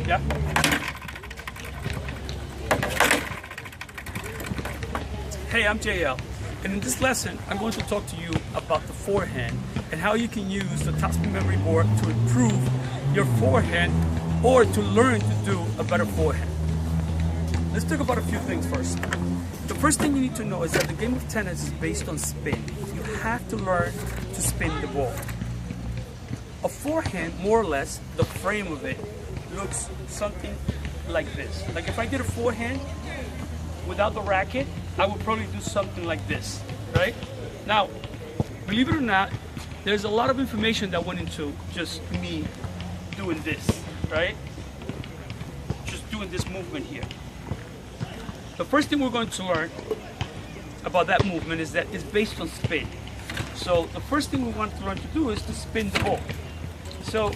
Yeah? Hey, I'm JL, and in this lesson, I'm going to talk to you about the forehand and how you can use the topspin memory board to improve your forehand or to learn to do a better forehand. Let's talk about a few things first. The first thing you need to know is that the game of tennis is based on spin. You have to learn to spin the ball. A forehand, more or less, the frame of it looks something like this. Like if I did a forehand without the racket, I would probably do something like this, right? Now, believe it or not, there's a lot of information that went into just me doing this, right? Just doing this movement here. The first thing we're going to learn about that movement is that it's based on spin. So the first thing we want to learn to do is to spin the ball. So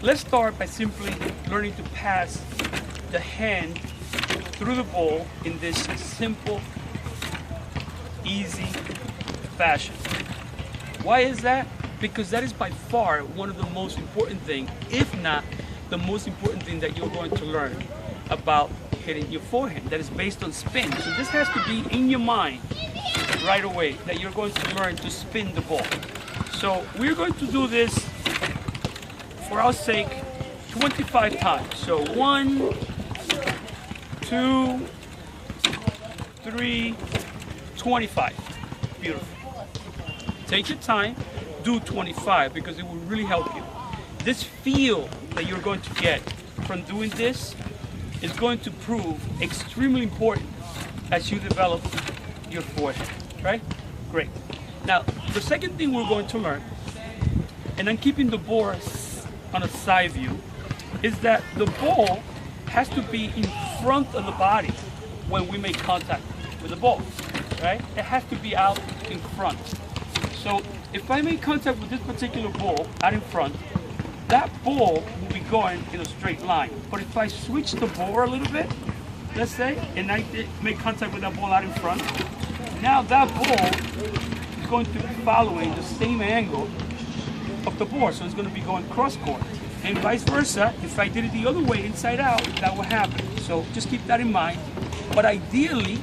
let's start by simply learning to pass the hand through the ball in this simple, easy fashion. Why is that? Because that is by far one of the most important things, if not the most important thing that you're going to learn about hitting your forehand. That is based on spin. So this has to be in your mind right away that you're going to learn to spin the ball. So we're going to do this, for our sake, 25 times. So 1, 2, 3, 25. Beautiful. Take your time, do 25 because it will really help you. This feel that you're going to get from doing this is going to prove extremely important as you develop your forehand, right? Great. Now, the second thing we're going to learn, and I'm keeping the ball on a side view, is that the ball has to be in front of the body when we make contact with the ball, right? It has to be out in front. So if I make contact with this particular ball out in front, that ball will be going in a straight line. But if I switch the ball a little bit, let's say, and I make contact with that ball out in front, now that ball is going to be following the same angle of the ball. So it's going to be going cross court. And vice versa, if I did it the other way, inside out, that will happen. So just keep that in mind. But ideally,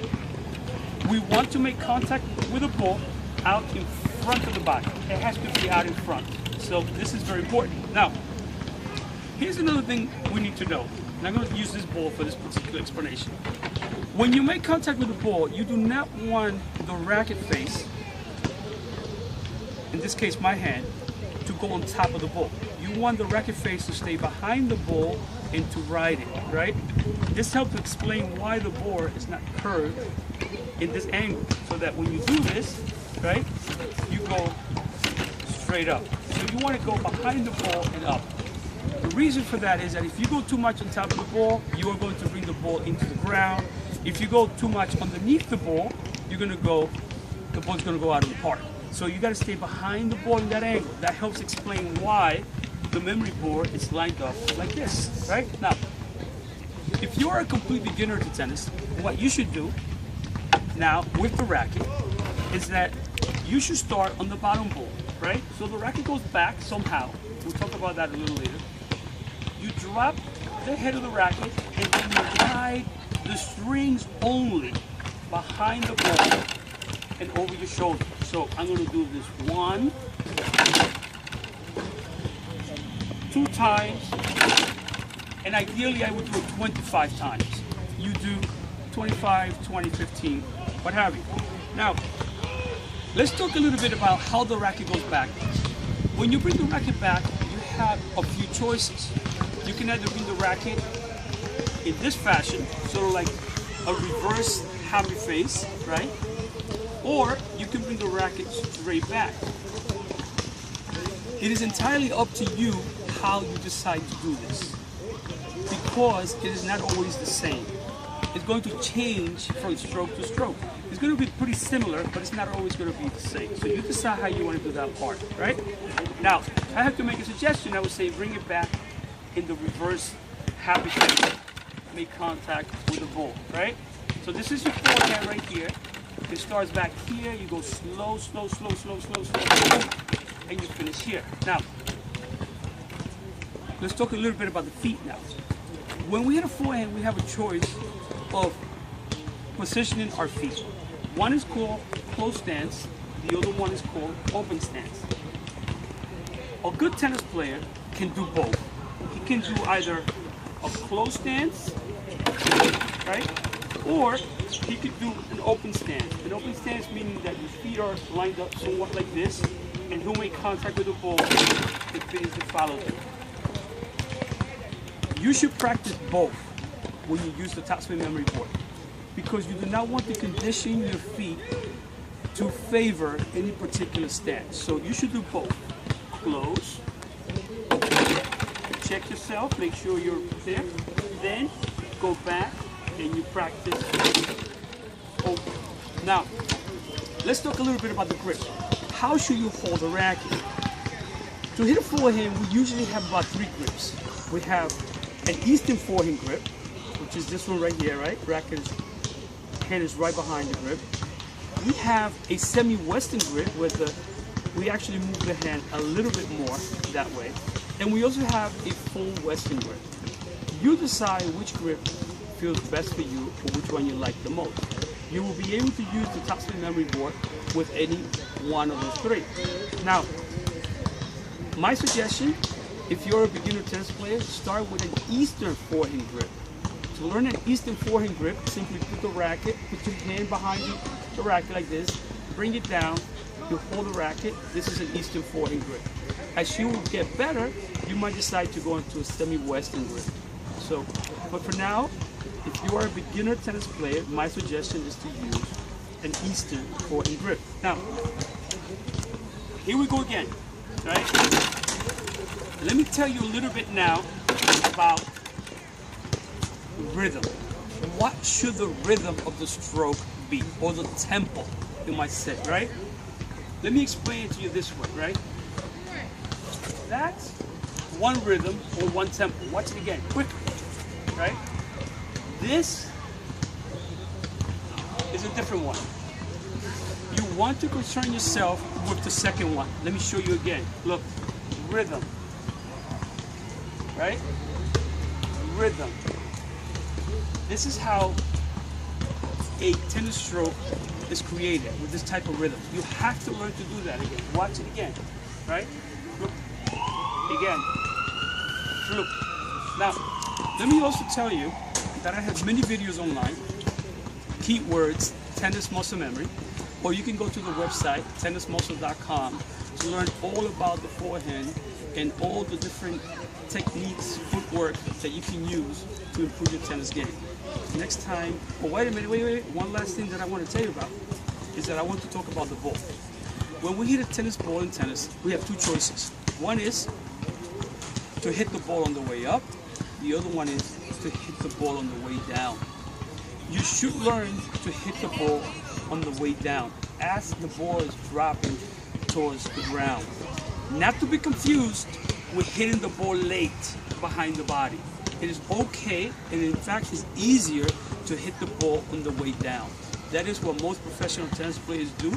we want to make contact with the ball out in front of the body. It has to be out in front. So this is very important. Now, here's another thing we need to know. And I'm going to use this ball for this particular explanation. When you make contact with the ball, you do not want the racket face, in this case my hand, to go on top of the ball. You want the racket face to stay behind the ball and to ride it, right? This helps to explain why the ball is not curved in this angle, so that when you do this, right, you go straight up. So you want to go behind the ball and up. The reason for that is that if you go too much on top of the ball, you are going to bring the ball into the ground. If you go too much underneath the ball, the ball's going to go out of the park. So you got to stay behind the ball in that angle. That helps explain why the memory board is lined up like this, right? Now, if you are a complete beginner to tennis, what you should do now with the racket is that you should start on the bottom ball, right? So the racket goes back somehow. We'll talk about that a little later. You drop the head of the racket and then you ride the strings only behind the ball and over your shoulder. So I'm going to do this 1, 2 times, and ideally I would do it 25 times. You do 25, 20, 15, what have you. Now, let's talk a little bit about how the racket goes back. When you bring the racket back, you have a few choices. You can either bring the racket in this fashion, sort of like a reverse happy face, right? Or you can bring the racket straight back. It is entirely up to you how you decide to do this, because it is not always the same. It's going to change from stroke to stroke. It's going to be pretty similar, but it's not always going to be the same. So you decide how you want to do that part, right? Now, if I have to make a suggestion, I would say bring it back in the reverse happy face, make contact with the ball, right? So this is your forehand right here. It starts back here, you go slow, slow, slow, slow, slow, slow, slow, and you finish here. Now, let's talk a little bit about the feet now. When we hit a forehand, we have a choice of positioning our feet. One is called closed stance, the other one is called open stance. A good tennis player can do both. He can do either a closed stance, right? Or he could do an open stance. An open stance meaning that your feet are lined up somewhat like this, and he'll make contact with the ball and finish the follow through. You should practice both when you use the topspin memory board, because you do not want to condition your feet to favor any particular stance. So you should do both. Close, check yourself, make sure you're there, then go back and you practice open. Now, let's talk a little bit about the grip. How should you hold a racket? To hit a forehand, we usually have about 3 grips. We have an Eastern forehand grip, which is this one right here, right? Hand is right behind the grip. We have a semi-Western grip where we actually move the hand a little bit more that way. And we also have a full Western grip. You decide which grip feels best for you or which one you like the most. You will be able to use the topspin memory board with any one of those 3. Now, my suggestion, if you're a beginner tennis player, start with an Eastern forehand grip. To learn an Eastern forehand grip, simply put your hand behind the racket like this, bring it down, you hold the racket. This is an Eastern forehand grip. As you will get better, you might decide to go into a semi-Western grip. So, but for now, if you are a beginner tennis player, my suggestion is to use an Eastern forehand grip. Now, here we go again, right? Let me tell you a little bit now about rhythm. What should the rhythm of the stroke be, or the tempo, you might say, right? Let me explain it to you this way, right? That's one rhythm or one tempo. Watch it again, quickly, right? This is a different one. You want to concern yourself with the second one. Let me show you again. Look, rhythm, right? Rhythm. This is how a tennis stroke is created, with this type of rhythm. You have to learn to do that again. Watch it again, right? Look. Again. Look. Now, let me also tell you that I have many videos online, keywords, tennis muscle memory, or you can go to the website, tennismuscle.com, to learn all about the forehand and all the different techniques, footwork that you can use to improve your tennis game. Next time, oh wait a minute, wait. One last thing that I want to tell you about is that I want to talk about the ball. When we hit a tennis ball in tennis, we have 2 choices. One is to hit the ball on the way up. The other one is to hit the ball on the way down. You should learn to hit the ball on the way down as the ball is dropping towards the ground. Not to be confused with hitting the ball late behind the body. It is okay, and in fact it's easier to hit the ball on the way down. That is what most professional tennis players do,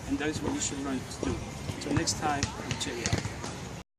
and that is what you should learn to do. Until next time, check it out.